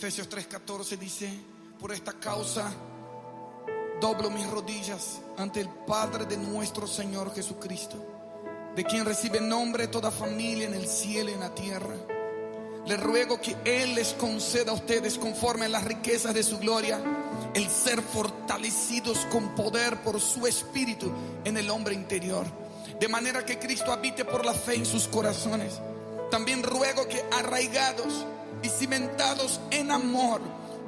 Efesios 3:14 dice: por esta causa doblo mis rodillas ante el Padre de nuestro Señor Jesucristo, de quien recibe nombre toda familia en el cielo y en la tierra. Le ruego que Él les conceda a ustedes, conforme a las riquezas de su gloria, el ser fortalecidos con poder por su Espíritu en el hombre interior, de manera que Cristo habite por la fe en sus corazones. También ruego que, arraigados y cimentados en amor,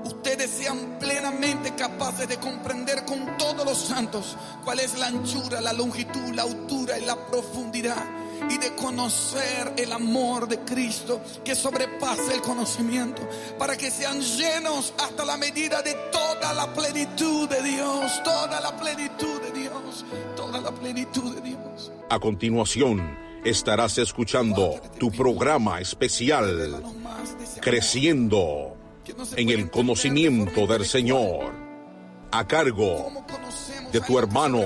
ustedes sean plenamente capaces de comprender con todos los santos cuál es la anchura, la longitud, la altura y la profundidad, y de conocer el amor de Cristo que sobrepasa el conocimiento, para que sean llenos hasta la medida de toda la plenitud de Dios, toda la plenitud de Dios, toda la plenitud de Dios. A continuación estarás escuchando tu programa especial, Creciendo en el Conocimiento del Señor, a cargo de tu hermano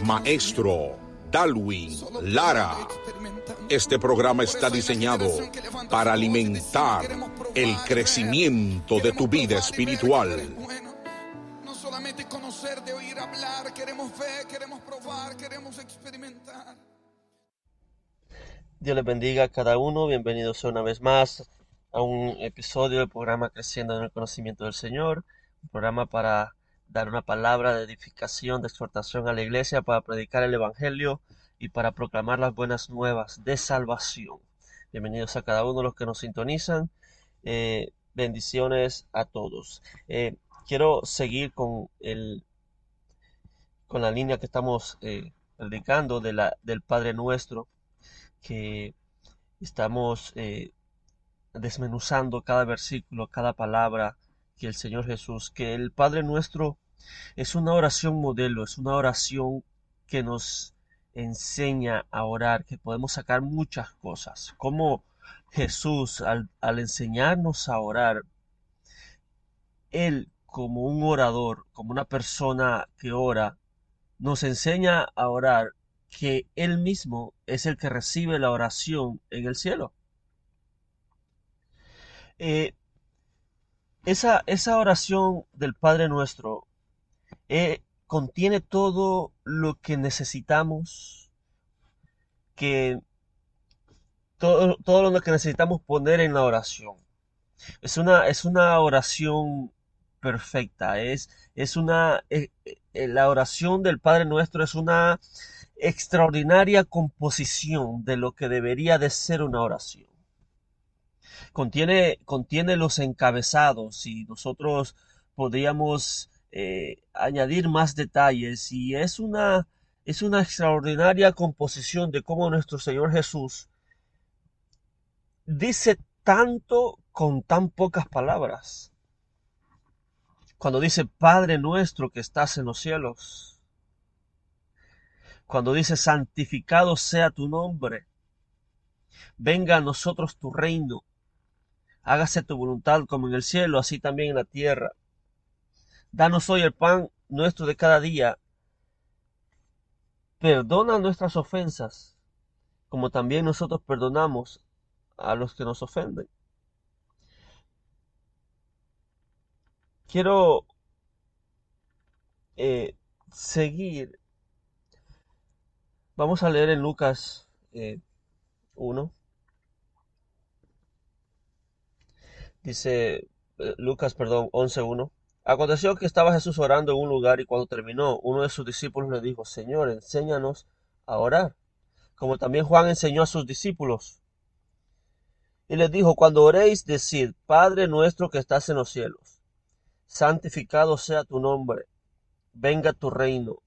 maestro Darwin Lara. Este programa está diseñado para alimentar el crecimiento de tu vida espiritual. No solamente conocer, de oír hablar, queremos ver, queremos probar, queremos experimentar. Dios les bendiga a cada uno. Bienvenidos una vez más a un episodio del programa Creciendo en el Conocimiento del Señor, un programa para dar una palabra de edificación, de exhortación a la iglesia, para predicar el Evangelio y para proclamar las buenas nuevas de salvación. Bienvenidos a cada uno de los que nos sintonizan. Bendiciones a todos. Quiero seguir con la línea que estamos predicando del Padre Nuestro, que estamos desmenuzando cada versículo, cada palabra que el Señor Jesús, que el Padre Nuestro es una oración modelo, es una oración que nos enseña a orar, que podemos sacar muchas cosas. Como Jesús, al enseñarnos a orar, Él como un orador, como una persona que ora, nos enseña a orar, que Él mismo es el que recibe la oración en el cielo. Esa oración del Padre Nuestro contiene todo lo que necesitamos, todo lo que necesitamos poner en la oración. Es una oración perfecta. La oración del Padre Nuestro es una extraordinaria composición de lo que debería de ser una oración. Contiene los encabezados, y nosotros podríamos añadir más detalles, y es una extraordinaria composición de cómo nuestro Señor Jesús dice tanto con tan pocas palabras. Cuando dice Padre nuestro que estás en los cielos, cuando dice santificado sea tu nombre, venga a nosotros tu reino, hágase tu voluntad como en el cielo, así también en la tierra. Danos hoy el pan nuestro de cada día. Perdona nuestras ofensas, como también nosotros perdonamos a los que nos ofenden. Quiero seguir. Vamos a leer en Lucas 1. Dice Lucas 11:1. Aconteció que estaba Jesús orando en un lugar, y cuando terminó, uno de sus discípulos le dijo: Señor, enséñanos a orar, como también Juan enseñó a sus discípulos. Y les dijo: cuando oréis, decid: Padre nuestro que estás en los cielos, santificado sea tu nombre, venga tu reino,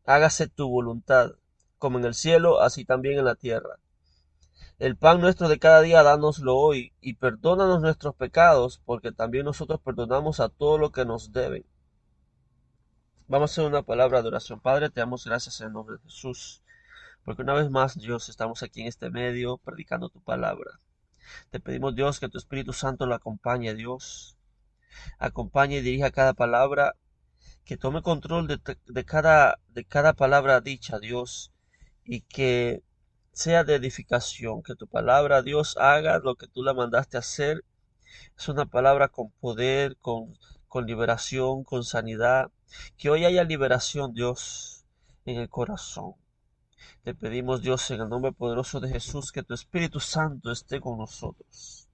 hágase tu voluntad, como en el cielo, así también en la tierra. El pan nuestro de cada día, dánoslo hoy, y perdónanos nuestros pecados, porque también nosotros perdonamos a todo lo que nos deben. Vamos a hacer una palabra de oración. Padre, te damos gracias en el nombre de Jesús, porque una vez más, Dios, estamos aquí en este medio predicando tu palabra. Te pedimos, Dios, que tu Espíritu Santo lo acompañe, Dios. Acompañe y dirija cada palabra, que tome control de cada palabra dicha, Dios, y que sea de edificación, que tu palabra, Dios, haga lo que tú la mandaste hacer Es una palabra con poder, con liberación, con sanidad. Que hoy haya liberación, Dios, en el corazón. Te pedimos, Dios, en el nombre poderoso de Jesús, que tu Espíritu Santo esté con nosotros.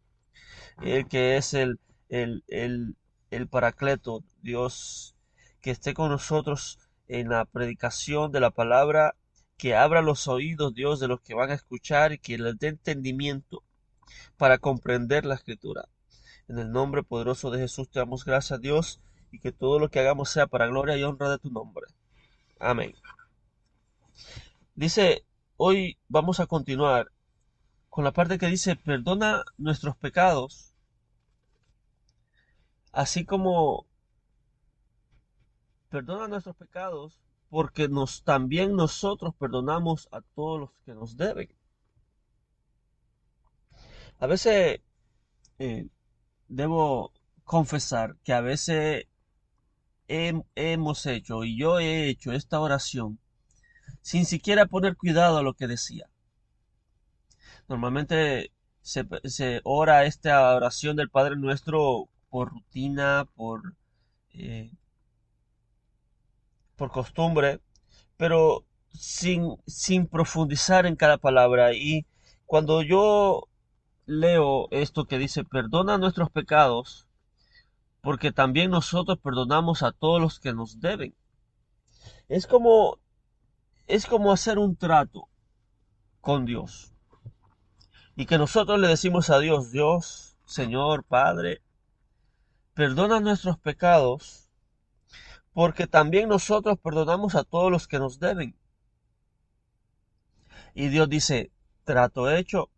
El que es el, el, el Paracleto, Dios, que esté con nosotros en la predicación de la palabra, que abra los oídos, Dios, de los que van a escuchar y que les dé entendimiento para comprender la Escritura. En el nombre poderoso de Jesús te damos gracias, Dios, y que todo lo que hagamos sea para gloria y honra de tu nombre. Amén. Dice, hoy vamos a continuar con la parte que dice, perdona nuestros pecados, así como perdona nuestros pecados, porque también nosotros perdonamos a todos los que nos deben. A veces eh, debo confesar que a veces hemos hecho y yo he hecho esta oración sin siquiera poner cuidado a lo que decía. Normalmente se ora esta oración del Padre Nuestro por rutina, eh, por costumbre, pero sin profundizar en cada palabra. Y cuando yo leo esto que dice, perdona nuestros pecados, porque también nosotros perdonamos a todos los que nos deben. Es como, es como hacer un trato con Dios. Y que nosotros le decimos a Dios, Dios, Señor, Padre, perdona nuestros pecados, porque también nosotros perdonamos a todos los que nos deben. Y Dios dice, trato hecho,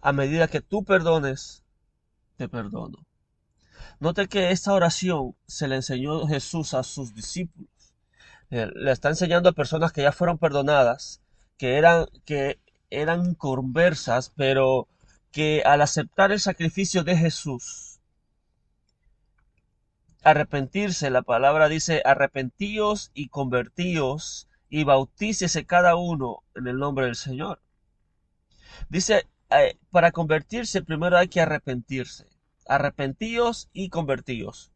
a medida que tú perdones, te perdono. Note que esta oración se le enseñó Jesús a sus discípulos. Le está enseñando a personas que ya fueron perdonadas, que eran conversas, pero que al aceptar el sacrificio de Jesús, arrepentirse, la palabra dice, arrepentíos y convertíos y bautícese cada uno en el nombre del Señor. Dice, para convertirse primero hay que arrepentirse. Arrepentíos y convertíos.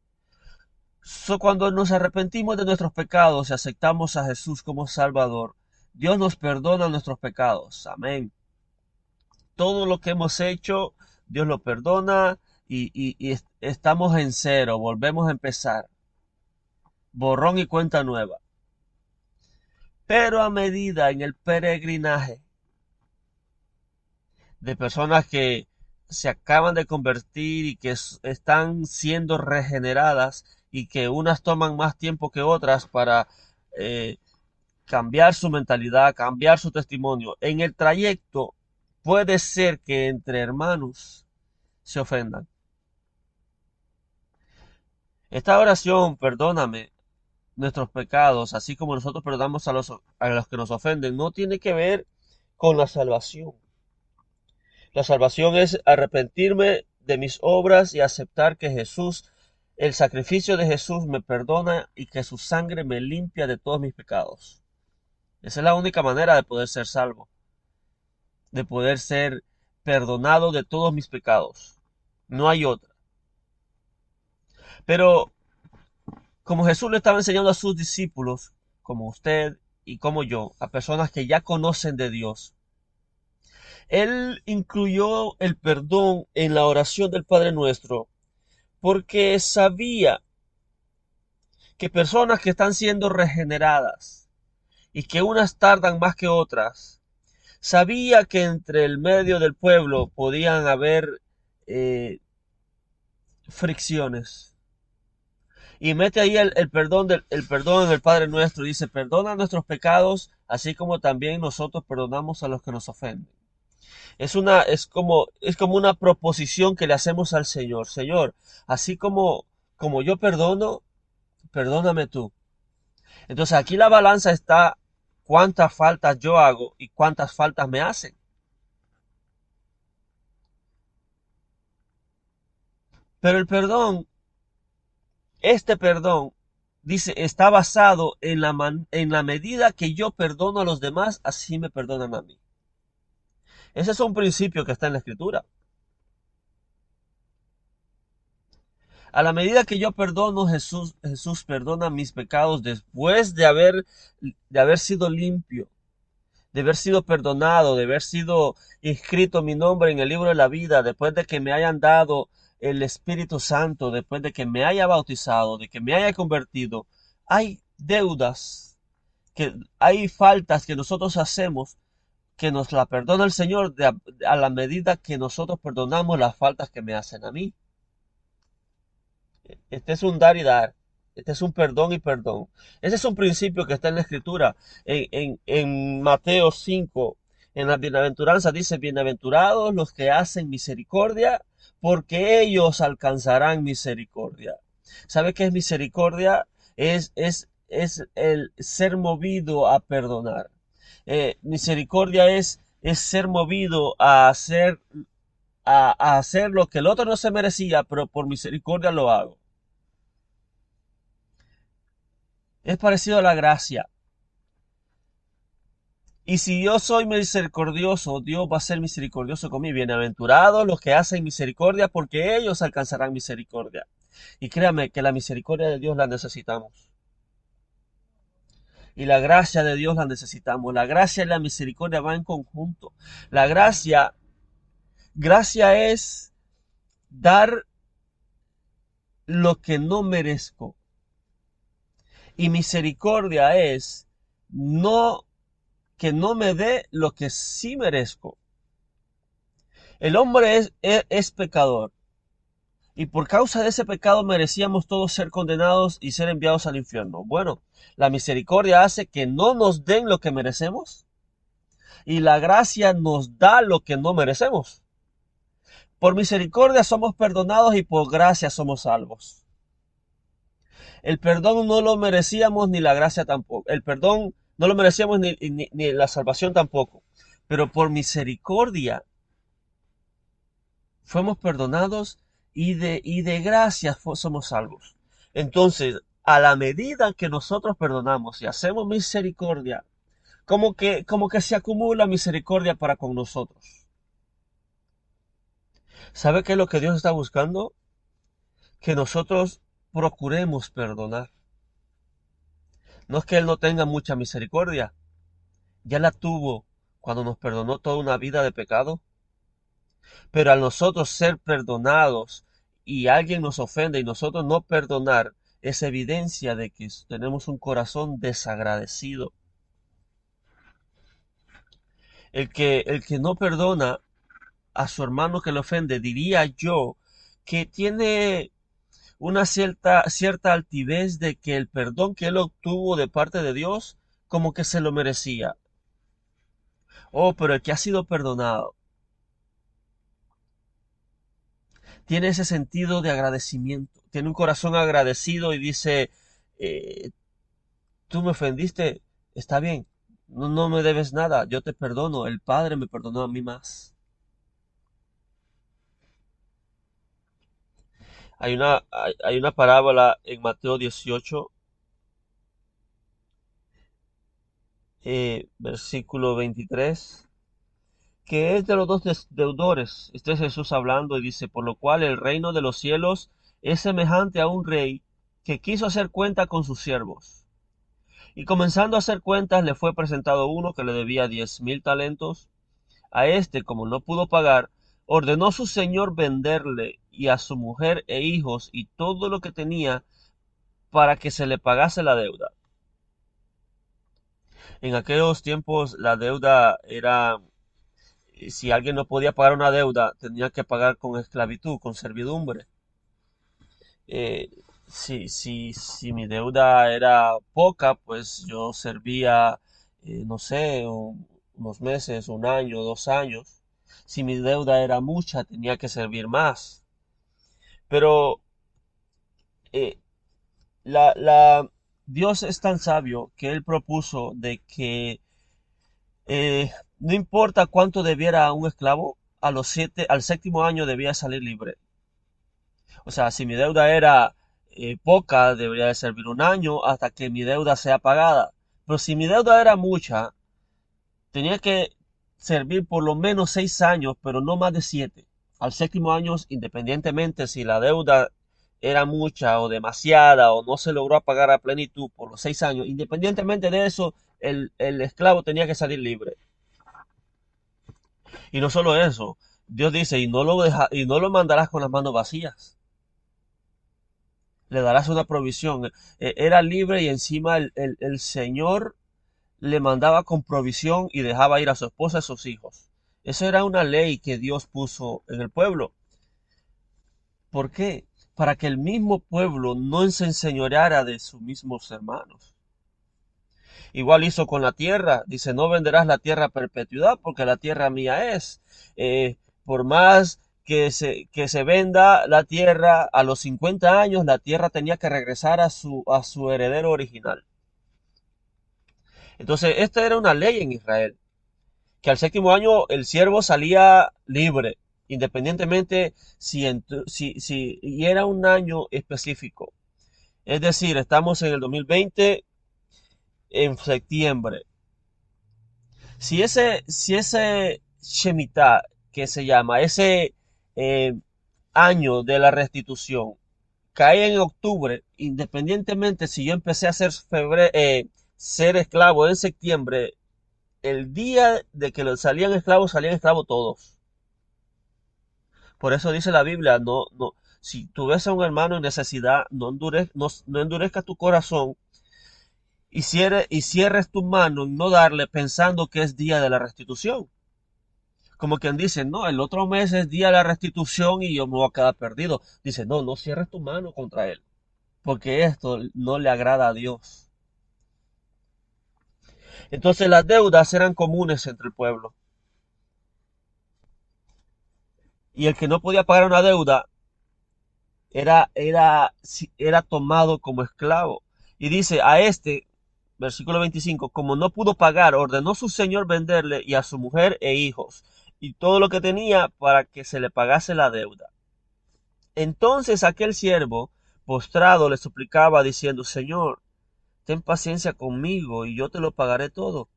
Cuando nos arrepentimos de nuestros pecados y aceptamos a Jesús como Salvador, Dios nos perdona nuestros pecados. Amén. Todo lo que hemos hecho, Dios lo perdona y estamos en cero, volvemos a empezar. Borrón y cuenta nueva. Pero a medida en el peregrinaje de personas que se acaban de convertir y que están siendo regeneradas y que unas toman más tiempo que otras para cambiar su mentalidad, cambiar su testimonio. En el trayecto puede ser que entre hermanos se ofendan. Esta oración, perdóname nuestros pecados, así como nosotros perdonamos a los que nos ofenden, no tiene que ver con la salvación. La salvación es arrepentirme de mis obras y aceptar que Jesús, el sacrificio de Jesús me perdona y que su sangre me limpia de todos mis pecados. Esa es la única manera de poder ser salvo, de poder ser perdonado de todos mis pecados. No hay otra. Pero como Jesús le estaba enseñando a sus discípulos, como usted y como yo, a personas que ya conocen de Dios, Él incluyó el perdón en la oración del Padre Nuestro porque sabía que personas que están siendo regeneradas y que unas tardan más que otras, sabía que entre el medio del pueblo podían haber fricciones. Y mete ahí el perdón el perdón en el Padre Nuestro. Dice, perdona nuestros pecados, así como también nosotros perdonamos a los que nos ofenden. Es como una proposición que le hacemos al Señor. Señor, así como yo perdono, perdóname tú. Entonces aquí la balanza está cuántas faltas yo hago y cuántas faltas me hacen. Pero el perdón, este perdón, dice, está basado en la medida que yo perdono a los demás, así me perdonan a mí. Ese es un principio que está en la Escritura. A la medida que yo perdono, Jesús perdona mis pecados después de haber sido limpio, de haber sido perdonado, de haber sido inscrito mi nombre en el libro de la vida, después de que me hayan dado el Espíritu Santo, después de que me haya bautizado, de que me haya convertido. Hay deudas, hay faltas que nosotros hacemos que nos la perdona el Señor a la medida que nosotros perdonamos las faltas que me hacen a mí. Este es un dar y dar. Este es un perdón y perdón. Ese es un principio que está en la Escritura. En Mateo 5, en la bienaventuranza dice, bienaventurados los que hacen misericordia, porque ellos alcanzarán misericordia. ¿Sabe qué es misericordia? Es el ser movido a perdonar. Misericordia es ser movido a hacer lo que el otro no se merecía, pero por misericordia lo hago. Es parecido a la gracia. Y si yo soy misericordioso, Dios va a ser misericordioso conmigo. Bienaventurados los que hacen misericordia, porque ellos alcanzarán misericordia. Y créame que la misericordia de Dios la necesitamos. Y la gracia de Dios la necesitamos. La gracia y la misericordia van en conjunto. La gracia es dar lo que no merezco. Y misericordia es que no me dé lo que sí merezco. El hombre es pecador. Y por causa de ese pecado merecíamos todos ser condenados y ser enviados al infierno. Bueno, la misericordia hace que no nos den lo que merecemos. Y la gracia nos da lo que no merecemos. Por misericordia somos perdonados y por gracia somos salvos. El perdón no lo merecíamos ni la gracia tampoco. El perdón no lo merecíamos ni la salvación tampoco. Pero por misericordia fuimos perdonados y de gracia somos salvos. Entonces, a la medida que nosotros perdonamos y hacemos misericordia, como que se acumula misericordia para con nosotros. ¿Sabe qué es lo que Dios está buscando? Que nosotros procuremos perdonar. No es que Él no tenga mucha misericordia. Ya la tuvo cuando nos perdonó toda una vida de pecado. Pero al nosotros ser perdonados y alguien nos ofende y nosotros no perdonar, es evidencia de que tenemos un corazón desagradecido. El que no perdona a su hermano que le ofende, diría yo, que tiene una cierta altivez de que el perdón que él obtuvo de parte de Dios, como que se lo merecía. Oh, pero el que ha sido perdonado tiene ese sentido de agradecimiento, tiene un corazón agradecido y dice, tú me ofendiste, está bien, no me debes nada, yo te perdono, el Padre me perdonó a mí más. Hay una parábola en Mateo 18, versículo 23, que es de los dos deudores. Este es Jesús hablando y dice, por lo cual el reino de los cielos es semejante a un rey que quiso hacer cuenta con sus siervos. Y comenzando a hacer cuentas, le fue presentado uno que le debía 10,000 talentos. A este, como no pudo pagar, ordenó su señor venderle y a su mujer e hijos y todo lo que tenía para que se le pagase la deuda. En aquellos tiempos la deuda era, si alguien no podía pagar una deuda, tenía que pagar con esclavitud, con servidumbre. Eh, si mi deuda era poca, pues yo servía, no sé, unos meses, un año, 2 años. Si mi deuda era mucha, tenía que servir más. Pero eh, Dios es tan sabio que Él propuso de que no importa cuánto debiera un esclavo, al 7.º año debía salir libre. O sea, si mi deuda era poca, debería de servir un año hasta que mi deuda sea pagada. Pero si mi deuda era mucha, tenía que servir por lo menos 6 años, pero no más de 7. Al 7.º año, independientemente si la deuda era mucha o demasiada o no se logró pagar a plenitud por los 6 años, independientemente de eso, el esclavo tenía que salir libre. Y no solo eso, Dios dice, y no lo mandarás con las manos vacías. Le darás una provisión. Era libre y encima el Señor le mandaba con provisión y dejaba ir a su esposa y a sus hijos. Esa era una ley que Dios puso en el pueblo. ¿Por qué? Para que el mismo pueblo no se enseñoreara de sus mismos hermanos. Igual hizo con la tierra. Dice, no venderás la tierra a perpetuidad porque la tierra mía es. Por más que se venda la tierra a los 50 años, la tierra tenía que regresar a su heredero original. Entonces, esta era una ley en Israel, que al 7.º año el siervo salía libre, independientemente y era un año específico. Es decir, estamos en el 2020, en septiembre. Si ese Shemitah, que se llama, ese eh, año de la restitución, cae en octubre, independientemente si yo empecé a ser esclavo en septiembre, el día de que salían esclavos todos. Por eso dice la Biblia, si tú ves a un hermano en necesidad, no endurezcas tu corazón y cierres tu mano en no darle pensando que es día de la restitución. Como quien dice, no, el otro mes es día de la restitución y yo me voy a quedar perdido. Dice, no cierres tu mano contra él, porque esto no le agrada a Dios. Entonces las deudas eran comunes entre el pueblo. Y el que no podía pagar una deuda era tomado como esclavo. Y dice a versículo 25, como no pudo pagar, ordenó su señor venderle y a su mujer e hijos y todo lo que tenía para que se le pagase la deuda. Entonces aquel siervo postrado le suplicaba diciendo, Señor, ten paciencia conmigo y yo te lo pagaré todo.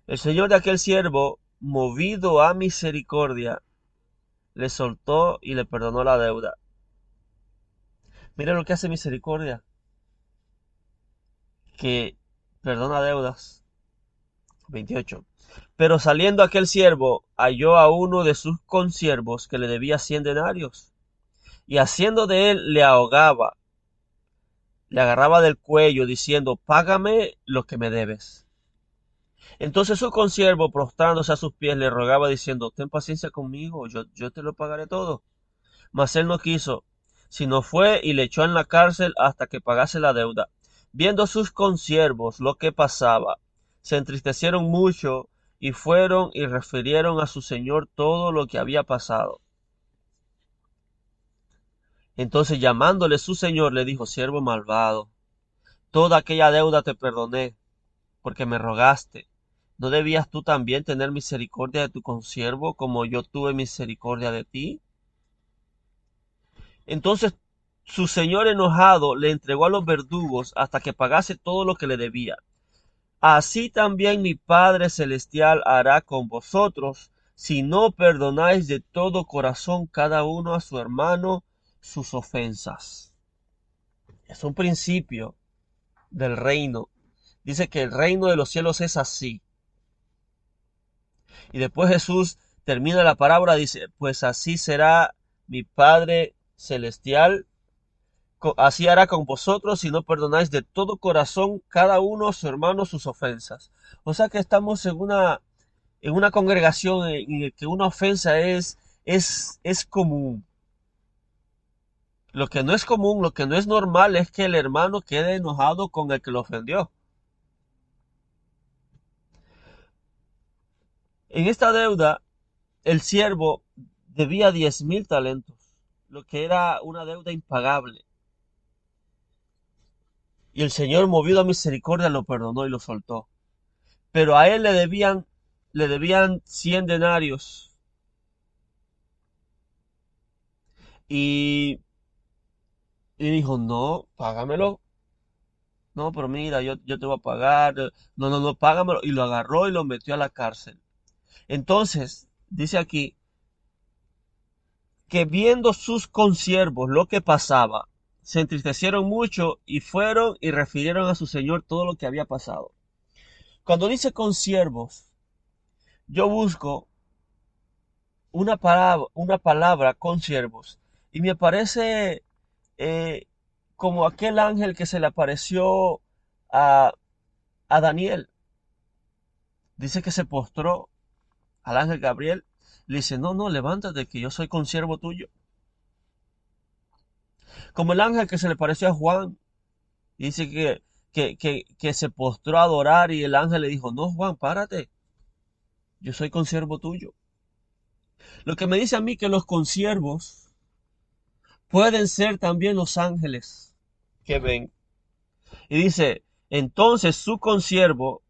El señor de aquel siervo, movido a misericordia, le soltó y le perdonó la deuda. Mira lo que hace misericordia, que perdona deudas. 28. Pero saliendo aquel siervo, halló a uno de sus consiervos que le debía 100 denarios, y haciendo de él le ahogaba, le agarraba del cuello, diciendo, págame lo que me debes. Entonces su consiervo, prostrándose a sus pies, le rogaba, diciendo, ten paciencia conmigo, yo te lo pagaré todo. Mas él no quiso, sino fue y le echó en la cárcel hasta que pagase la deuda. Viendo sus consiervos lo que pasaba, se entristecieron mucho y fueron y refirieron a su señor todo lo que había pasado. Entonces llamándole su señor le dijo, siervo malvado, toda aquella deuda te perdoné, porque me rogaste. ¿No debías tú también tener misericordia de tu consiervo como yo tuve misericordia de ti? Entonces su señor enojado le entregó a los verdugos hasta que pagase todo lo que le debía. Así también mi Padre Celestial hará con vosotros, si no perdonáis de todo corazón cada uno a su hermano sus ofensas. Es un principio del reino. Dice que el reino de los cielos es así. Y después Jesús termina la parábola, dice, pues así será mi Padre Celestial, así hará con vosotros si no perdonáis de todo corazón cada uno a su hermano sus ofensas. O sea que estamos en una congregación en la que una ofensa es común. Lo que no es común, lo que no es normal es que el hermano quede enojado con el que lo ofendió. En esta deuda, el siervo debía 10,000 talentos, lo que era una deuda impagable. Y el Señor, movido a misericordia, lo perdonó y lo soltó. Pero a él le debían 100 denarios. Y dijo, no, págamelo. No, pero mira, yo te voy a pagar. No, págamelo. Y lo agarró y lo metió a la cárcel. Entonces, dice aquí que viendo sus consiervos lo que pasaba, se entristecieron mucho y fueron y refirieron a su señor todo lo que había pasado. Cuando dice consiervos, yo busco una palabra consiervos y me aparece eh, como aquel ángel que se le apareció a, a Daniel. Dice que se postró al ángel Gabriel. Le dice, no, no, levántate, que yo soy consiervo tuyo. Como el ángel que se le pareció a Juan. Dice que se postró a adorar y el ángel le dijo, no, Juan, párate. Yo soy consiervo tuyo. Lo que me dice a mí que los consiervos pueden ser también los ángeles que ven. Y dice, entonces su consiervo,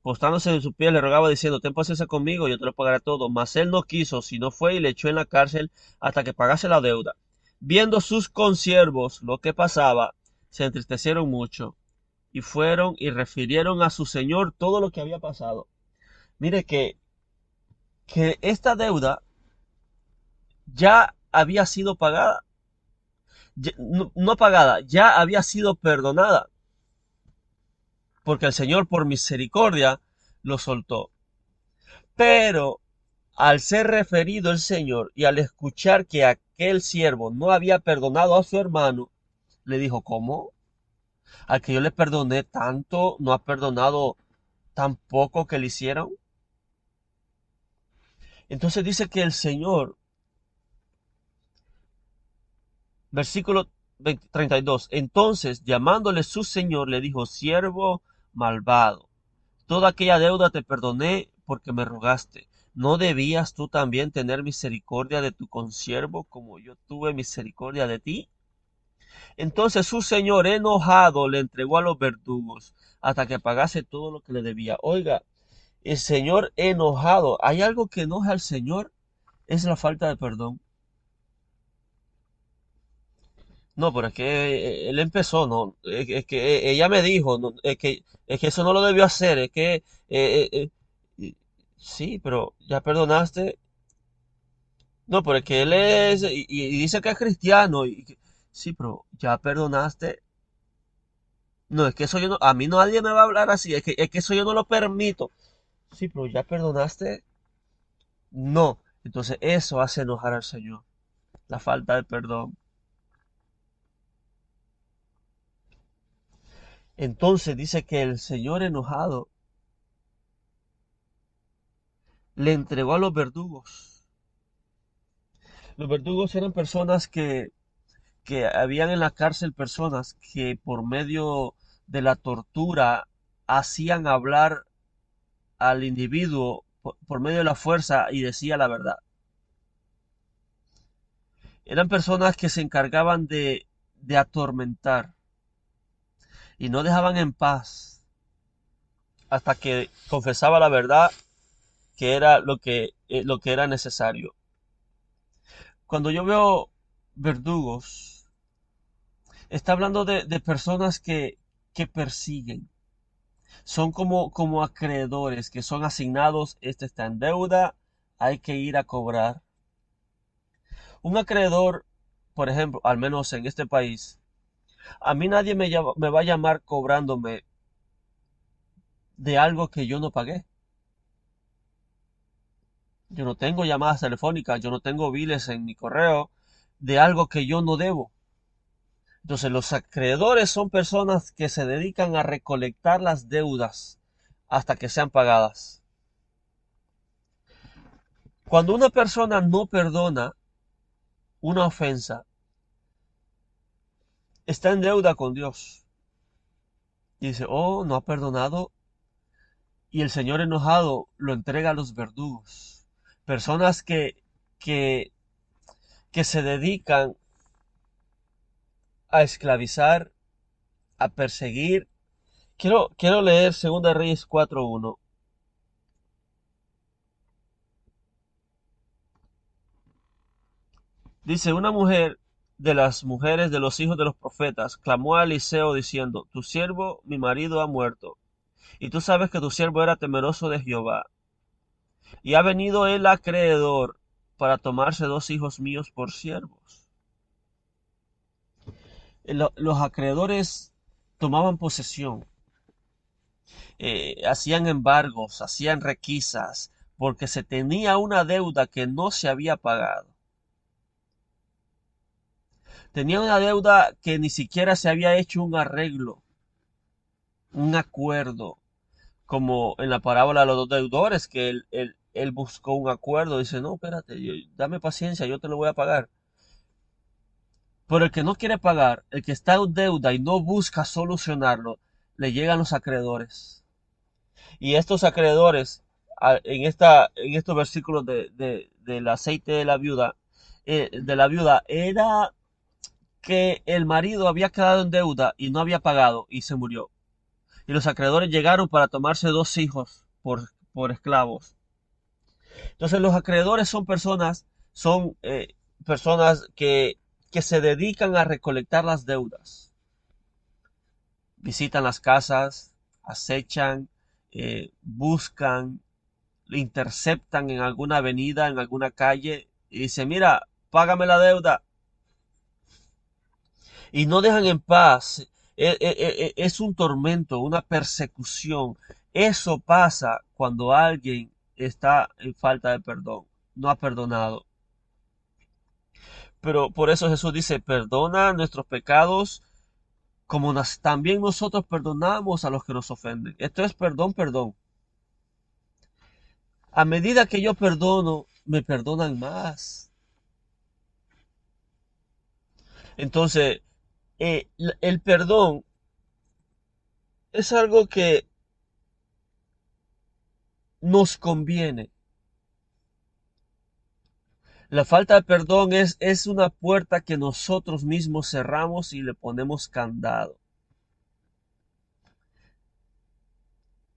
postrándose en su pie, le rogaba diciendo, ten paciencia conmigo, yo te lo pagaré todo. Mas él no quiso, sino fue y le echó en la cárcel hasta que pagase la deuda. Viendo sus consiervos lo que pasaba, se entristecieron mucho y fueron y refirieron a su señor todo lo que había pasado. Mire que esta deuda ya había sido pagada. No pagada, ya había sido perdonada. Porque el Señor por misericordia lo soltó. Pero al ser referido el Señor y al escuchar que aquel siervo no había perdonado a su hermano, le dijo, ¿cómo? Al que yo le perdoné tanto, ¿no ha perdonado tan poco que le hicieron? Entonces dice que el Señor, versículo 32, entonces llamándole su Señor le dijo, siervo malvado, toda aquella deuda te perdoné porque me rogaste. ¿No debías tú también tener misericordia de tu consiervo como yo tuve misericordia de ti? Entonces su señor enojado le entregó a los verdugos hasta que pagase todo lo que le debía. Oiga, el señor enojado, ¿hay algo que enoja al Señor? Es la falta de perdón. No, pero es que él empezó, no, es que ella me dijo, no, es que eso no lo debió hacer, es que sí, pero ya perdonaste. No, pero es que él es y dice que es cristiano sí, pero ya perdonaste. No, es que eso yo no, a mí nadie me va a hablar así, es que eso yo no lo permito. Sí, pero ya perdonaste. No, entonces eso hace enojar al Señor, la falta de perdón. Entonces dice que el Señor enojado le entregó a los verdugos. Los verdugos eran personas que habían en la cárcel personas que por medio de la tortura hacían hablar al individuo por medio de la fuerza y decía la verdad. Eran personas que se encargaban de atormentar y no dejaban en paz hasta que confesaba la verdad, que era lo que era necesario. Cuando yo veo verdugos, está hablando de personas que persiguen. Son como acreedores que son asignados, este está en deuda, hay que ir a cobrar. Un acreedor, por ejemplo, al menos en este país, a mí nadie me va a llamar cobrándome de algo que yo no pagué. Yo no tengo llamadas telefónicas, yo no tengo biles en mi correo de algo que yo no debo. Entonces los acreedores son personas que se dedican a recolectar las deudas hasta que sean pagadas. Cuando una persona no perdona una ofensa, está en deuda con Dios. Y dice, oh, no ha perdonado. Y el Señor enojado lo entrega a los verdugos. Personas que, que se dedican a esclavizar, a perseguir. Quiero leer 2 Reyes 4:1. Dice, una mujer de las mujeres de los hijos de los profetas clamó a Eliseo diciendo, tu siervo, mi marido, ha muerto. Y tú sabes que tu siervo era temeroso de Jehová. Y ha venido el acreedor para tomarse 2 hijos míos por siervos. Los acreedores tomaban posesión, hacían embargos, hacían requisas, porque se tenía una deuda que no se había pagado. Tenía una deuda que ni siquiera se había hecho un arreglo, un acuerdo, como en la parábola de los dos deudores, que él buscó un acuerdo. Dice, no, espérate, dame paciencia, yo te lo voy a pagar. Pero el que no quiere pagar, el que está en deuda y no busca solucionarlo, le llegan los acreedores. Y estos acreedores, en estos versículos del aceite de la viuda, era que el marido había quedado en deuda y no había pagado y se murió. Y los acreedores llegaron para tomarse 2 hijos por esclavos. Entonces los acreedores son personas que se dedican a recolectar las deudas. Visitan las casas, acechan, buscan, interceptan en alguna avenida, en alguna calle, y dicen, mira, págame la deuda. Y no dejan en paz. Es un tormento, una persecución. Eso pasa cuando alguien está en falta de perdón, no ha perdonado. Pero por eso Jesús dice, perdona nuestros pecados como también nosotros perdonamos a los que nos ofenden. Esto es perdón, perdón. A medida que yo perdono, me perdonan más. Entonces, el perdón es algo que nos conviene. La falta de perdón es una puerta que nosotros mismos cerramos y le ponemos candado.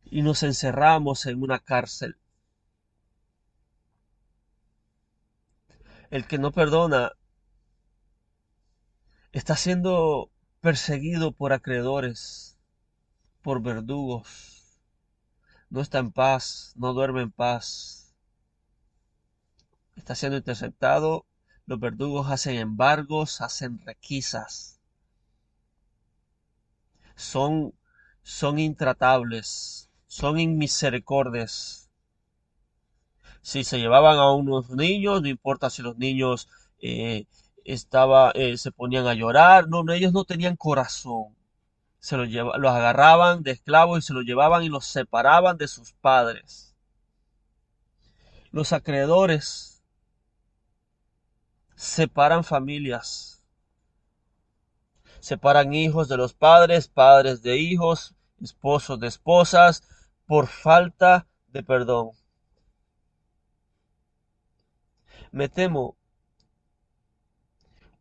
Y nos encerramos en una cárcel. El que no perdona está siendo perseguido por acreedores, por verdugos. No está en paz, no duerme en paz. Está siendo interceptado. Los verdugos hacen embargos, hacen requisas. Son intratables, son inmisericordias. Si se llevaban a unos niños, no importa si los niños se ponían a llorar, no, ellos no tenían corazón. Los agarraban de esclavos y se los llevaban y los separaban de sus padres. Los acreedores separan familias, separan hijos de los padres, padres de hijos, esposos de esposas, por falta de perdón. Me temo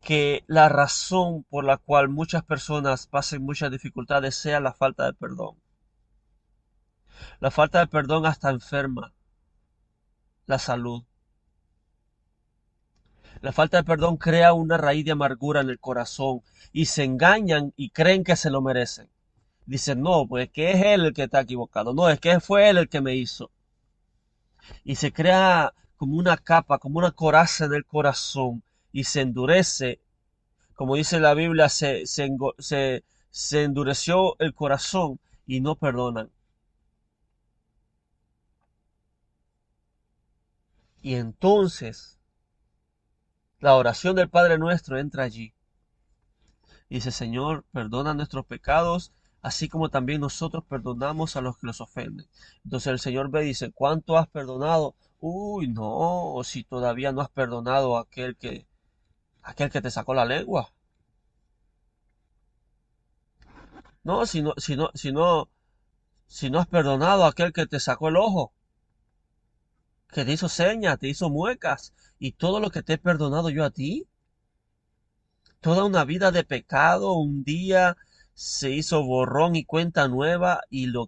que la razón por la cual muchas personas pasen muchas dificultades sea la falta de perdón. La falta de perdón hasta enferma la salud. La falta de perdón crea una raíz de amargura en el corazón y se engañan y creen que se lo merecen. Dicen, no, pues que es él el que está equivocado. No, es que fue él el que me hizo. Y se crea como una capa, como una coraza en el corazón y se endurece. Como dice la Biblia, se endureció el corazón y no perdonan. Y entonces la oración del Padre Nuestro entra allí. Y dice, Señor, perdona nuestros pecados, así como también nosotros perdonamos a los que nos ofenden. Entonces el Señor ve y dice, ¿cuánto has perdonado? Uy, no, si todavía no has perdonado a aquel que te sacó la lengua. No, si no has perdonado a aquel que te sacó el ojo, que te hizo señas, te hizo muecas, y todo lo que te he perdonado yo a ti. Toda una vida de pecado, un día se hizo borrón y cuenta nueva, y lo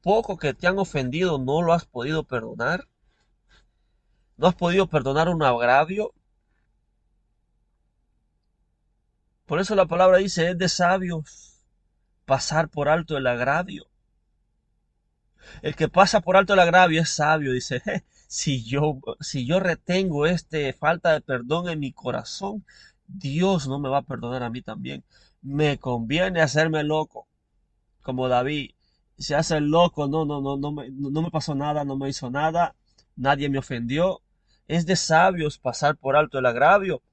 poco que te han ofendido no lo has podido perdonar. No has podido perdonar un agravio. Por eso la palabra dice, es de sabios pasar por alto el agravio. El que pasa por alto el agravio es sabio, dice, si yo retengo falta de perdón en mi corazón, Dios no me va a perdonar a mí también. Me conviene hacerme loco, como David. Se hace el loco, no me pasó nada, no me hizo nada, nadie me ofendió. Es de sabios pasar por alto el agravio.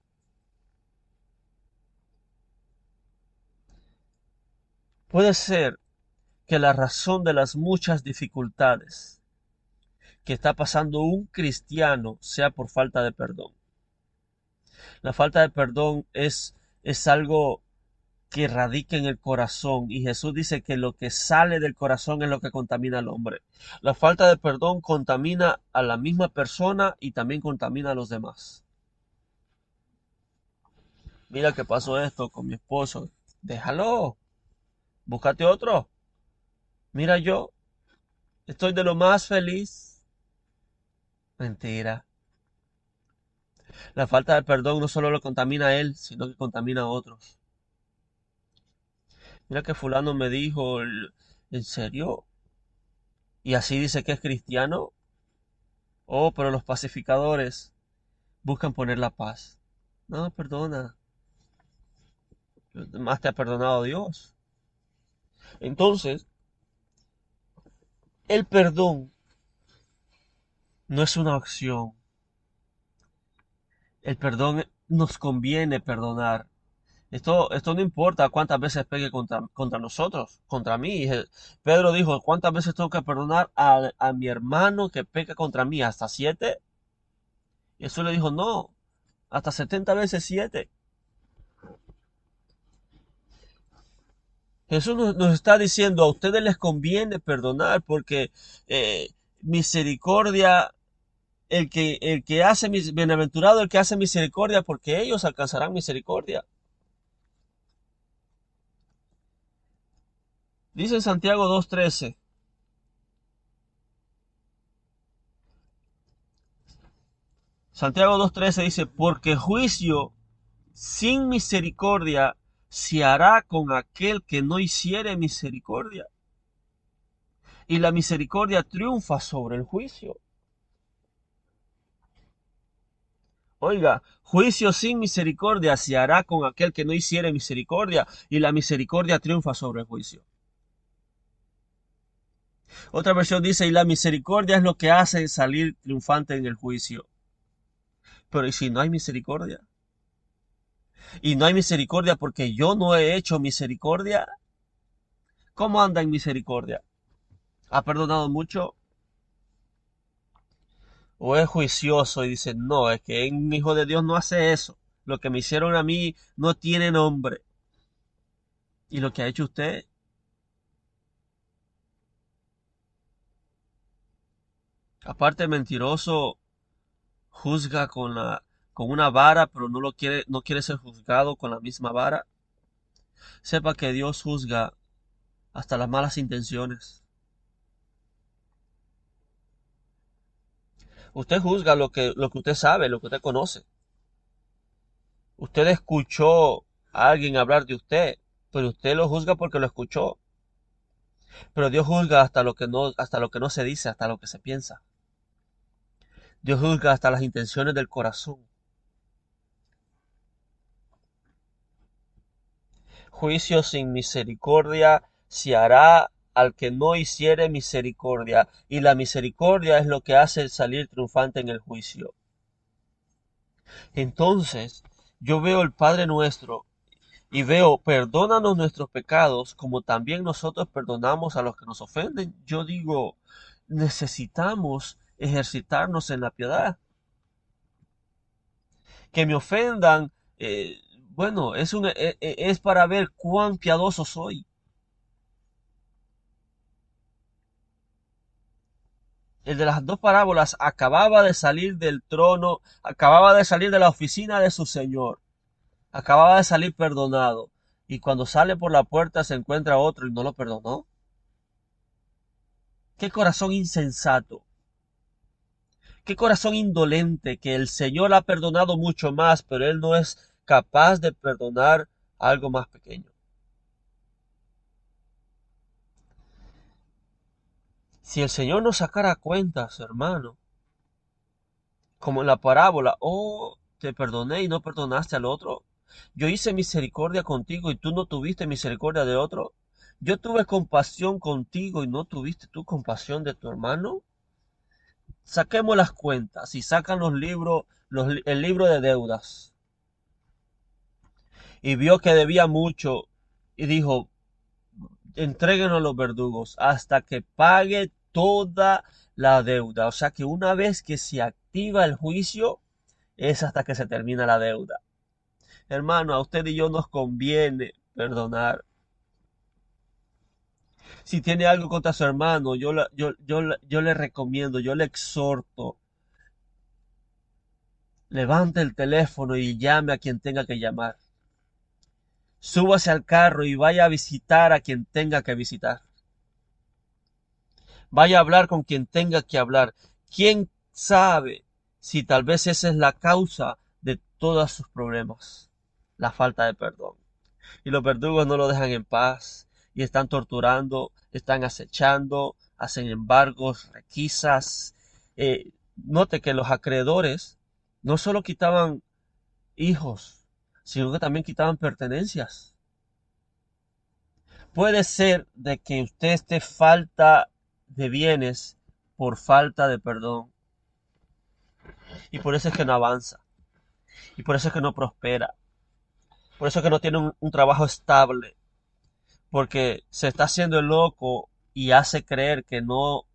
Puede ser que la razón de las muchas dificultades que está pasando un cristiano sea por falta de perdón. La falta de perdón es algo que radica en el corazón, y Jesús dice que lo que sale del corazón es lo que contamina al hombre. La falta de perdón contamina a la misma persona y también contamina a los demás. Mira que pasó esto con mi esposo. Déjalo, búscate otro. Mira, yo estoy de lo más feliz. Mentira. La falta de perdón no solo lo contamina a él, sino que contamina a otros. Mira que fulano me dijo, ¿en serio? ¿Y así dice que es cristiano? Oh, pero los pacificadores buscan poner la paz. No, perdona. Más te ha perdonado Dios. Entonces, el perdón no es una opción. El perdón nos conviene perdonar. Esto no importa cuántas veces pegue contra nosotros, contra mí. Pedro dijo, ¿cuántas veces tengo que perdonar a mi hermano que peca contra mí? ¿Hasta 7? Y Jesús le dijo, no, hasta 70 veces 7. Jesús nos está diciendo, a ustedes les conviene perdonar porque misericordia, el que hace, bienaventurado el que hace misericordia porque ellos alcanzarán misericordia. Dice en Santiago 2:13. Santiago 2:13 dice, porque juicio sin misericordia se hará con aquel que no hiciere misericordia. Y la misericordia triunfa sobre el juicio. Oiga, juicio sin misericordia se hará con aquel que no hiciere misericordia, y la misericordia triunfa sobre el juicio. Otra versión dice, y la misericordia es lo que hace salir triunfante en el juicio. Pero ¿y si no hay misericordia? Y no hay misericordia porque yo no he hecho misericordia. ¿Cómo anda en misericordia? ¿Ha perdonado mucho? ¿O es juicioso y dice, no, es que un hijo de Dios no hace eso? Lo que me hicieron a mí no tiene nombre. ¿Y lo que ha hecho usted? Aparte, mentiroso, juzga con una vara, pero no quiere ser juzgado con la misma vara. Sepa que Dios juzga hasta las malas intenciones. Usted juzga lo que usted sabe, lo que usted conoce. Usted escuchó a alguien hablar de usted, pero usted lo juzga porque lo escuchó. Pero Dios juzga hasta lo que no se dice, hasta lo que se piensa. Dios juzga hasta las intenciones del corazón. Juicio sin misericordia se hará al que no hiciere misericordia, y la misericordia es lo que hace salir triunfante en el juicio. Entonces, yo veo el Padre Nuestro y veo, perdónanos nuestros pecados, como también nosotros perdonamos a los que nos ofenden. Yo digo, necesitamos ejercitarnos en la piedad. Que me ofendan, bueno, es para ver cuán piadoso soy. El de las dos parábolas acababa de salir del trono, acababa de salir de la oficina de su señor, acababa de salir perdonado, y cuando sale por la puerta se encuentra otro y no lo perdonó. Qué corazón insensato, qué corazón indolente, que el Señor ha perdonado mucho más, pero él no es capaz de perdonar algo más pequeño. Si el Señor nos sacara cuentas, hermano, Como en la parábola, te perdoné y no perdonaste al otro. Yo hice misericordia contigo y tú no tuviste misericordia de otro. Yo tuve compasión contigo y no tuviste tú compasión de tu hermano. Saquemos las cuentas y sacan los libros, el libro de deudas. Y vio que debía mucho y dijo, entreguen a los verdugos hasta que pague toda la deuda. O sea que una vez que se activa el juicio, es hasta que se termina la deuda. Hermano, a usted y yo nos conviene perdonar. Si tiene algo contra su hermano, yo le recomiendo, yo le exhorto, levante el teléfono y llame a quien tenga que llamar. Súbase al carro y vaya a visitar a quien tenga que visitar. Vaya a hablar con quien tenga que hablar. ¿Quién sabe si tal vez esa es la causa de todos sus problemas? La falta de perdón. Y los verdugos no lo dejan en paz y están torturando, están acechando, hacen embargos, requisas. Note que los acreedores no solo quitaban hijos, sino que también quitaban pertenencias. Puede ser de que usted esté falta de bienes por falta de perdón. Y por eso es que no avanza. Y por eso es que no prospera. Por eso es que no tiene un trabajo estable. Porque se está haciendo el loco y hace creer que no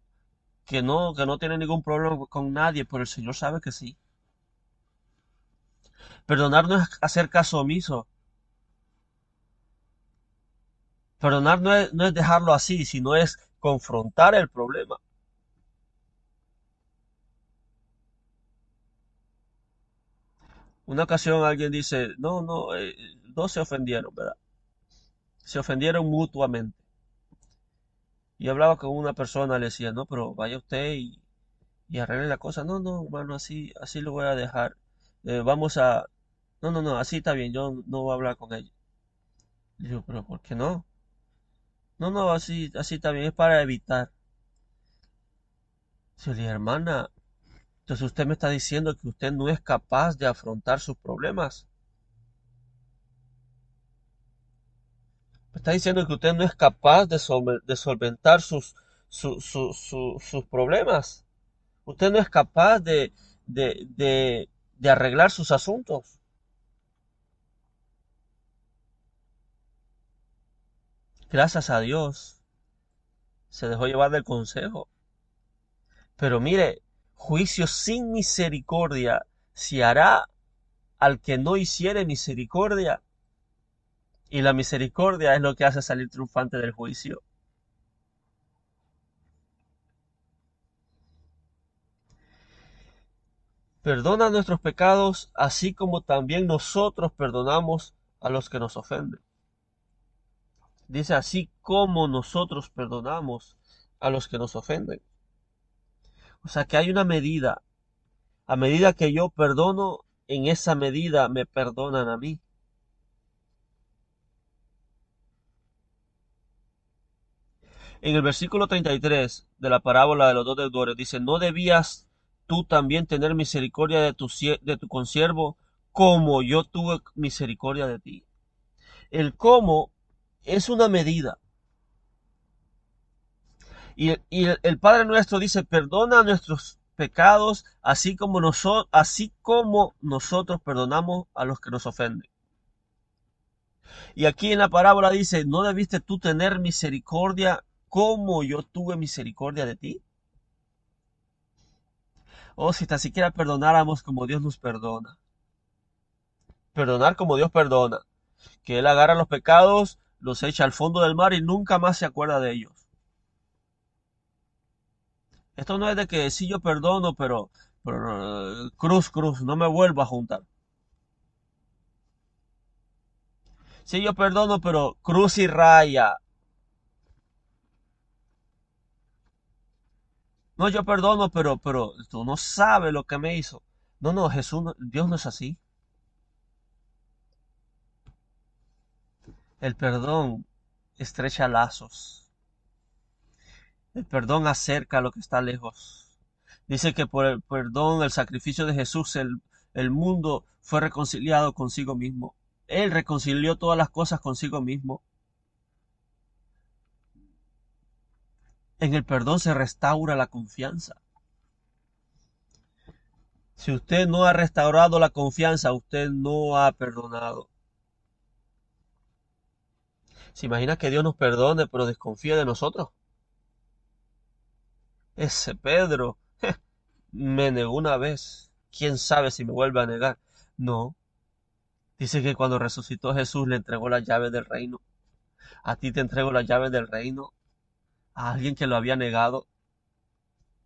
tiene ningún problema con nadie, pero el Señor sabe que sí. Perdonar no es hacer caso omiso. Perdonar no es dejarlo así, sino es confrontar el problema. Una ocasión alguien dice, no, no, dos se ofendieron, ¿verdad? Se ofendieron mutuamente. Y hablaba con una persona, le decía, no, pero vaya usted y arregle la cosa. No, no, hermano, así lo voy a dejar. Vamos a... No, no, no, así está bien, yo no voy a hablar con ella. Le digo, pero ¿por qué no? No, no, así está bien, es para evitar. Yo le dije, hermana, entonces usted me está diciendo que usted no es capaz de afrontar sus problemas. Me está diciendo que usted no es capaz de solventar sus problemas. Usted no es capaz de arreglar sus asuntos. Gracias a Dios, se dejó llevar del consejo. Pero mire, juicio sin misericordia se hará al que no hiciere misericordia. Y la misericordia es lo que hace salir triunfante del juicio. Perdona nuestros pecados, así como también nosotros perdonamos a los que nos ofenden. Dice, así como nosotros perdonamos a los que nos ofenden. O sea que hay una medida. A medida que yo perdono, en esa medida me perdonan a mí. En el versículo 33 de la parábola de los dos deudores dice, ¿no debías tú también tener misericordia de tu consiervo como yo tuve misericordia de ti? El cómo es una medida. Y el Padre nuestro dice, perdona nuestros pecados, así como nosotros perdonamos a los que nos ofenden. Y aquí en la parábola dice, ¿no debiste tú tener misericordia como yo tuve misericordia de ti? Oh, si tan siquiera perdonáramos como Dios nos perdona. Perdonar como Dios perdona. Que Él agarra los pecados, los echa al fondo del mar y nunca más se acuerda de ellos. Esto no es de que sí yo perdono, pero cruz, cruz, no me vuelvo a juntar. Sí yo perdono, pero cruz y raya. No, yo perdono, pero tú no sabes lo que me hizo. No, no, Jesús, Dios no es así. El perdón estrecha lazos. El perdón acerca a lo que está lejos. Dice que por el perdón, el sacrificio de Jesús, el mundo fue reconciliado consigo mismo. Él reconcilió todas las cosas consigo mismo. En el perdón se restaura la confianza. Si usted no ha restaurado la confianza, usted no ha perdonado. ¿Se imagina que Dios nos perdone, pero desconfía de nosotros? Ese Pedro me negó una vez. ¿Quién sabe si me vuelve a negar? No. Dice que cuando resucitó Jesús le entregó las llaves del reino. A ti te entrego las llaves del reino. A alguien que lo había negado.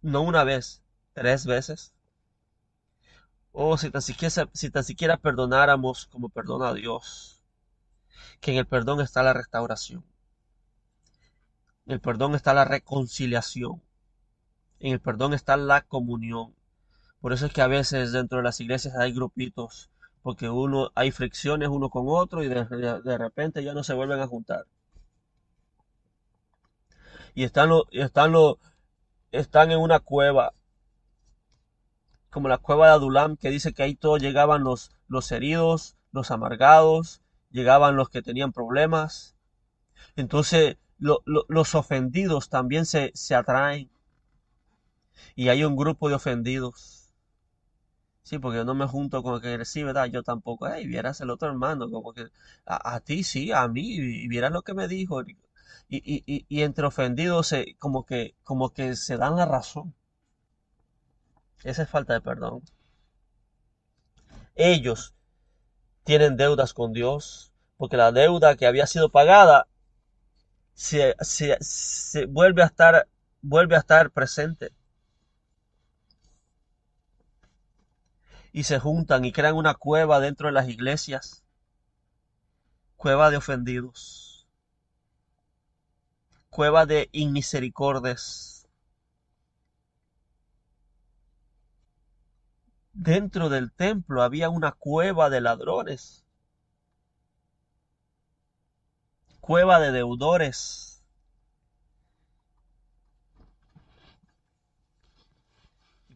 No una vez, 3 veces. Oh, si tan siquiera perdonáramos como perdona a Dios. Que en el perdón está la restauración. En el perdón está la reconciliación. En el perdón está la comunión. Por eso es que a veces dentro de las iglesias hay grupitos, porque hay fricciones uno con otro y de repente ya no se vuelven a juntar. Y están en una cueva, como la cueva de Adulam, que dice que ahí todos llegaban los heridos, los amargados, llegaban los que tenían problemas. Entonces los ofendidos también se atraen. Y hay un grupo de ofendidos. Sí, porque yo no me junto con el que recibe, ¿verdad? Yo tampoco. Hey, vieras el otro hermano, como que a ti sí, a mí, y vieras lo que me dijo. Y entre ofendidos como que se dan la razón. Esa es falta de perdón. Ellos tienen deudas con Dios, porque la deuda que había sido pagada se vuelve a estar presente. Y se juntan y crean una cueva dentro de las iglesias. Cueva de ofendidos. Cueva de inmisericordias. Dentro del templo había una cueva de ladrones. Cueva de deudores.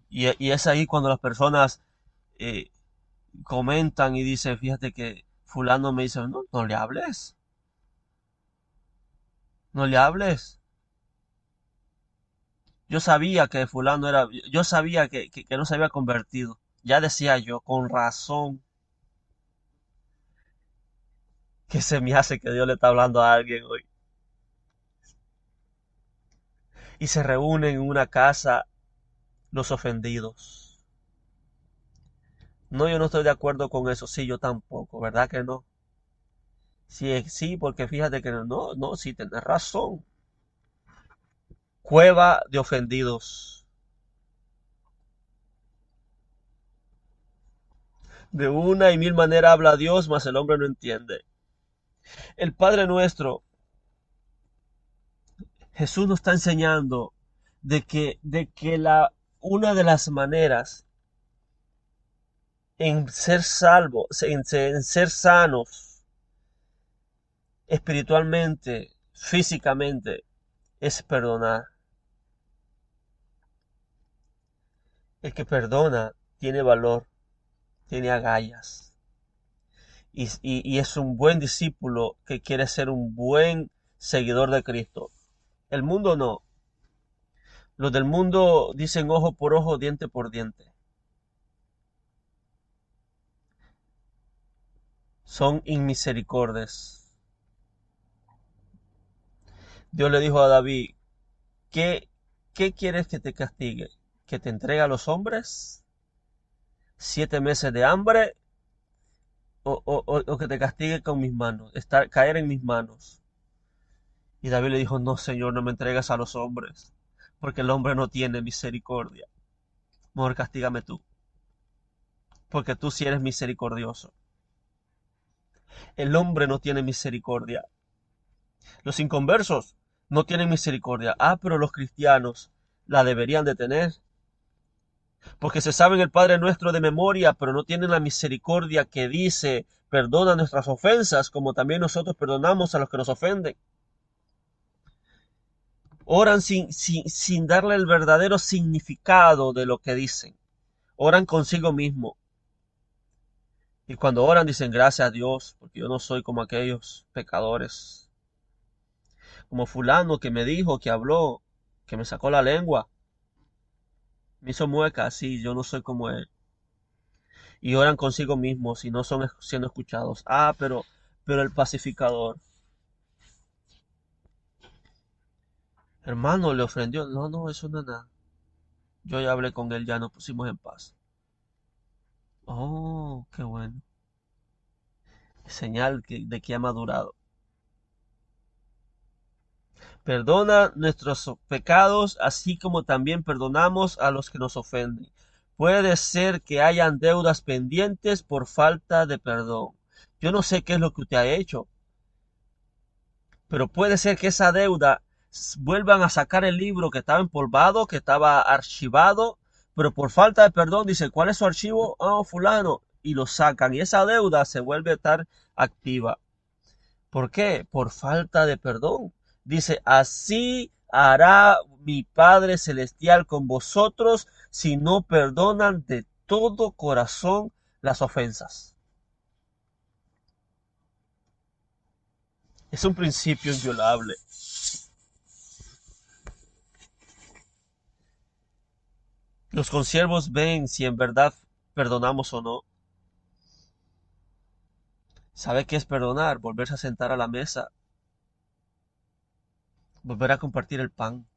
Y es ahí cuando las personas comentan y dicen, fíjate que fulano me dice, no, no le hables. No le hables. Yo sabía que fulano yo sabía que no se había convertido. Ya decía yo, con razón, que se me hace que Dios le está hablando a alguien hoy. Y se reúnen en una casa los ofendidos. No, yo no estoy de acuerdo con eso. Sí, yo tampoco, ¿verdad que no? Sí, sí, porque fíjate que no, sí, tenés razón. Cueva de ofendidos. De una y mil maneras habla Dios, mas el hombre no entiende. El Padre nuestro, Jesús nos está enseñando una de las maneras en ser salvos, en ser sanos espiritualmente, físicamente, es perdonar. El que perdona tiene valor, tiene agallas. Y es un buen discípulo que quiere ser un buen seguidor de Cristo. El mundo no. Los del mundo dicen ojo por ojo, diente por diente. Son inmisericordias. Dios le dijo a David, ¿qué quieres que te castigue? ¿Que te entregue a los hombres? ¿7 meses de hambre? ¿O que te castigue con mis manos? Caer en mis manos. Y David le dijo, no, Señor, no me entregas a los hombres, porque el hombre no tiene misericordia. Mejor castígame tú, porque tú sí eres misericordioso. El hombre no tiene misericordia. Los inconversos no tienen misericordia. Ah, pero los cristianos la deberían de tener. Porque se saben el Padre Nuestro de memoria, pero no tienen la misericordia que dice, perdona nuestras ofensas, como también nosotros perdonamos a los que nos ofenden. Oran sin darle el verdadero significado de lo que dicen. Oran consigo mismo. Y cuando oran dicen gracias a Dios, porque yo no soy como aquellos pecadores. Como fulano que me dijo, que habló, que me sacó la lengua, me hizo mueca, sí, yo no soy como él. Y oran consigo mismos y no son siendo escuchados. Pero el pacificador, hermano, le ofendió. No, no, eso no es nada. Yo ya hablé con él, ya nos pusimos en paz. Oh, qué bueno. Señal de que ha madurado. Perdona nuestros pecados, así como también perdonamos a los que nos ofenden. Puede ser que hayan deudas pendientes por falta de perdón. Yo no sé qué es lo que usted ha hecho, pero puede ser que esa deuda vuelvan a sacar el libro que estaba empolvado, que estaba archivado, pero por falta de perdón dice, ¿cuál es su archivo? Ah, fulano, y lo sacan y esa deuda se vuelve a estar activa. ¿Por qué? Por falta de perdón. Dice, así hará mi Padre Celestial con vosotros si no perdonan de todo corazón las ofensas. Es un principio inviolable. Los consiervos ven si en verdad perdonamos o no. ¿Sabe qué es perdonar? Volverse a sentar a la mesa, volver a compartir el pan,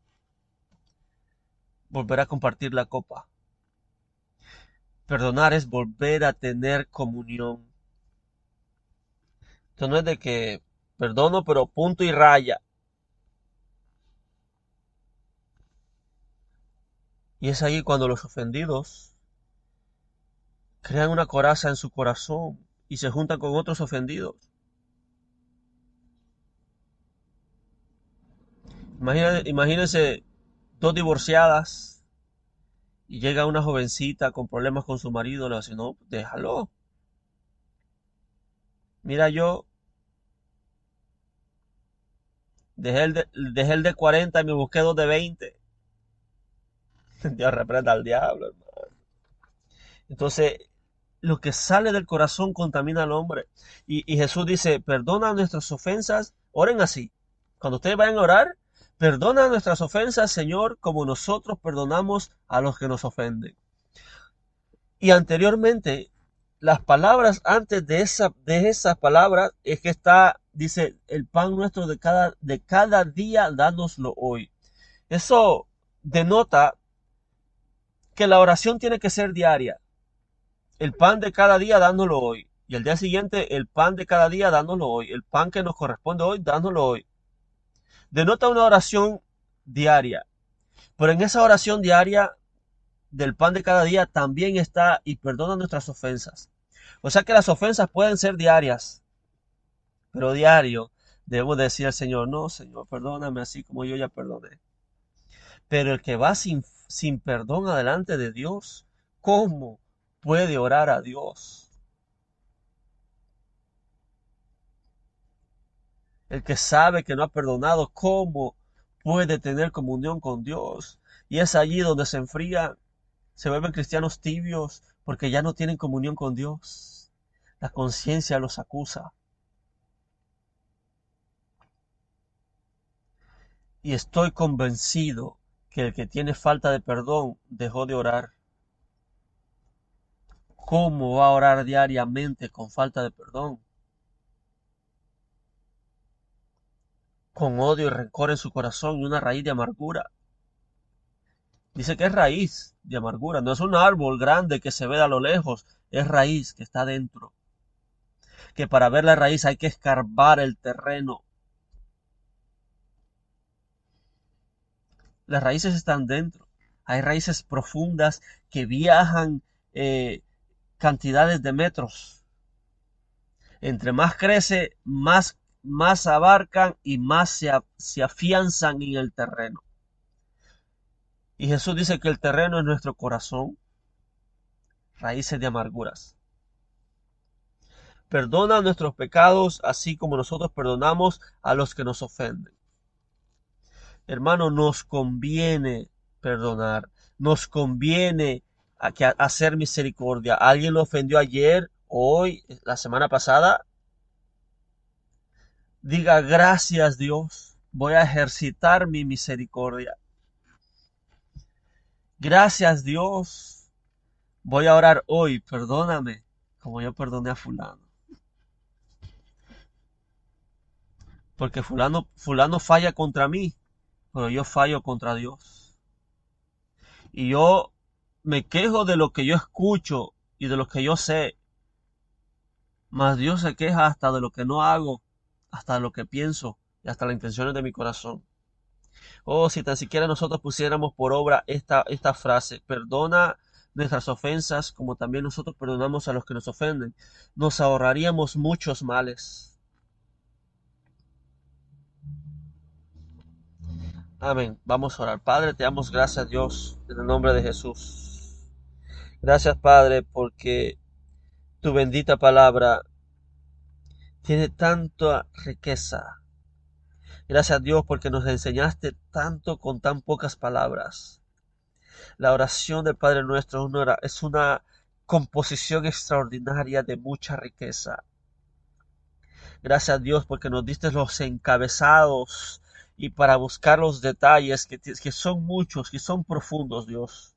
volver a compartir la copa. Perdonar es volver a tener comunión. Esto no es de que perdono pero punto y raya. Y es ahí cuando los ofendidos crean una coraza en su corazón y se juntan con otros ofendidos. Imagínense dos divorciadas y llega una jovencita con problemas con su marido, le dice, no, déjalo. Mira, yo dejé el de 40 y me busqué dos de 20. Dios reprenda al diablo, hermano. Entonces, lo que sale del corazón contamina al hombre. Y Jesús dice, perdona nuestras ofensas, oren así. Cuando ustedes vayan a orar, perdona nuestras ofensas, Señor, como nosotros perdonamos a los que nos ofenden. Y anteriormente, las palabras antes de esas palabras es que dice, el pan nuestro de cada día, dánoslo hoy. Eso denota que la oración tiene que ser diaria. El pan de cada día, dándolo hoy. Y el día siguiente, el pan de cada día, dándolo hoy. El pan que nos corresponde hoy, dándolo hoy. Denota una oración diaria. Pero en esa oración diaria del pan de cada día también está y perdona nuestras ofensas. O sea que las ofensas pueden ser diarias. Pero diario debemos decir al Señor, no, Señor, perdóname así como yo ya perdoné. Pero el que va sin perdón adelante de Dios, ¿cómo puede orar a Dios? El que sabe que no ha perdonado, ¿cómo puede tener comunión con Dios? Y es allí donde se enfrían, se vuelven cristianos tibios, porque ya no tienen comunión con Dios. La conciencia los acusa. Y estoy convencido que el que tiene falta de perdón dejó de orar. ¿Cómo va a orar diariamente con falta de perdón? Con odio y rencor en su corazón y una raíz de amargura. Dice que es raíz de amargura, no es un árbol grande que se ve a lo lejos, es raíz que está dentro. Que para ver la raíz hay que escarbar el terreno. Las raíces están dentro. Hay raíces profundas que viajan cantidades de metros. Entre más crece, más abarcan y más se afianzan en el terreno. Y Jesús dice que el terreno es nuestro corazón, raíces de amarguras. Perdona nuestros pecados, así como nosotros perdonamos a los que nos ofenden. Hermano, nos conviene perdonar. Nos conviene hacer misericordia. ¿Alguien lo ofendió ayer, hoy, la semana pasada? Diga gracias, Dios. Voy a ejercitar mi misericordia. Gracias, Dios. Voy a orar hoy. Perdóname como yo perdoné a fulano. Porque fulano falla contra mí, pero yo fallo contra Dios. Y yo me quejo de lo que yo escucho y de lo que yo sé. Mas Dios se queja hasta de lo que no hago, hasta de lo que pienso y hasta las intenciones de mi corazón. Oh, si tan siquiera nosotros pusiéramos por obra esta frase: perdona nuestras ofensas como también nosotros perdonamos a los que nos ofenden, nos ahorraríamos muchos males. Amén. Vamos a orar. Padre, te damos gracias, Dios, en el nombre de Jesús. Gracias, Padre, porque tu bendita palabra tiene tanta riqueza. Gracias, Dios, porque nos enseñaste tanto con tan pocas palabras. La oración del Padre Nuestro es una composición extraordinaria de mucha riqueza. Gracias, Dios, porque nos diste los encabezados y para buscar los detalles que son muchos, que son profundos, Dios.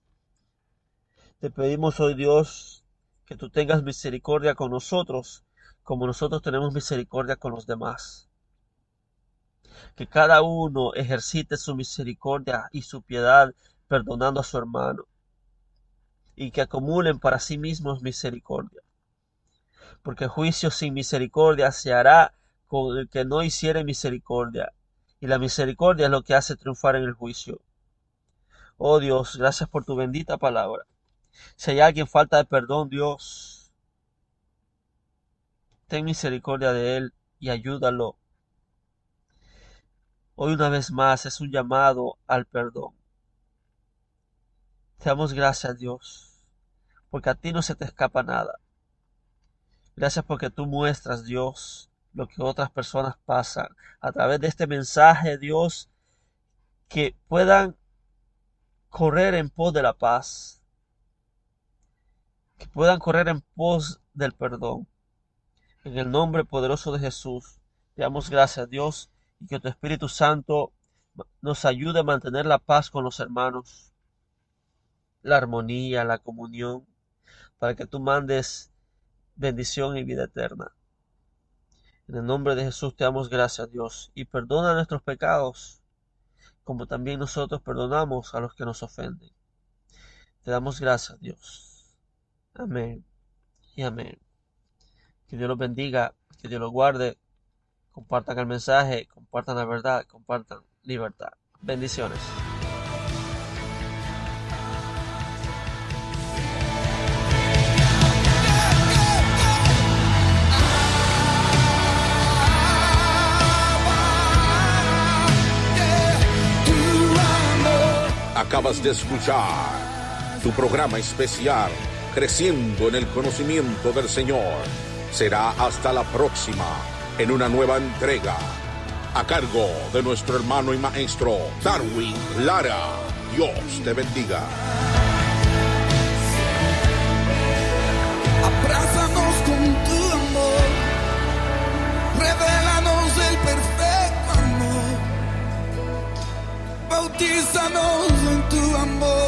Te pedimos hoy, Dios, que tú tengas misericordia con nosotros, como nosotros tenemos misericordia con los demás. Que cada uno ejercite su misericordia y su piedad, perdonando a su hermano, y que acumulen para sí mismos misericordia. Porque juicio sin misericordia se hará con el que no hiciere misericordia. Y la misericordia es lo que hace triunfar en el juicio. Oh Dios, gracias por tu bendita palabra. Si hay alguien falta de perdón, Dios, ten misericordia de él y ayúdalo. Hoy una vez más es un llamado al perdón. Te damos gracias, Dios, porque a ti no se te escapa nada. Gracias porque tú muestras, Dios, lo que otras personas pasan a través de este mensaje, Dios, que puedan correr en pos de la paz, que puedan correr en pos del perdón. En el nombre poderoso de Jesús, te damos gracias, Dios, y que tu Espíritu Santo nos ayude a mantener la paz con los hermanos, la armonía, la comunión, para que tú mandes bendición y vida eterna. En el nombre de Jesús te damos gracias, Dios, y perdona nuestros pecados, como también nosotros perdonamos a los que nos ofenden. Te damos gracias, Dios. Amén y amén. Que Dios los bendiga, que Dios los guarde. Compartan el mensaje, compartan la verdad, compartan libertad. Bendiciones. Acabas de escuchar tu programa especial, Creciendo en el Conocimiento del Señor. Será hasta la próxima, en una nueva entrega, a cargo de nuestro hermano y maestro, Darwin Lara. Dios te bendiga. Abrázanos con tu amor, revélanos el perfecto amor, bautízanos en tu amor.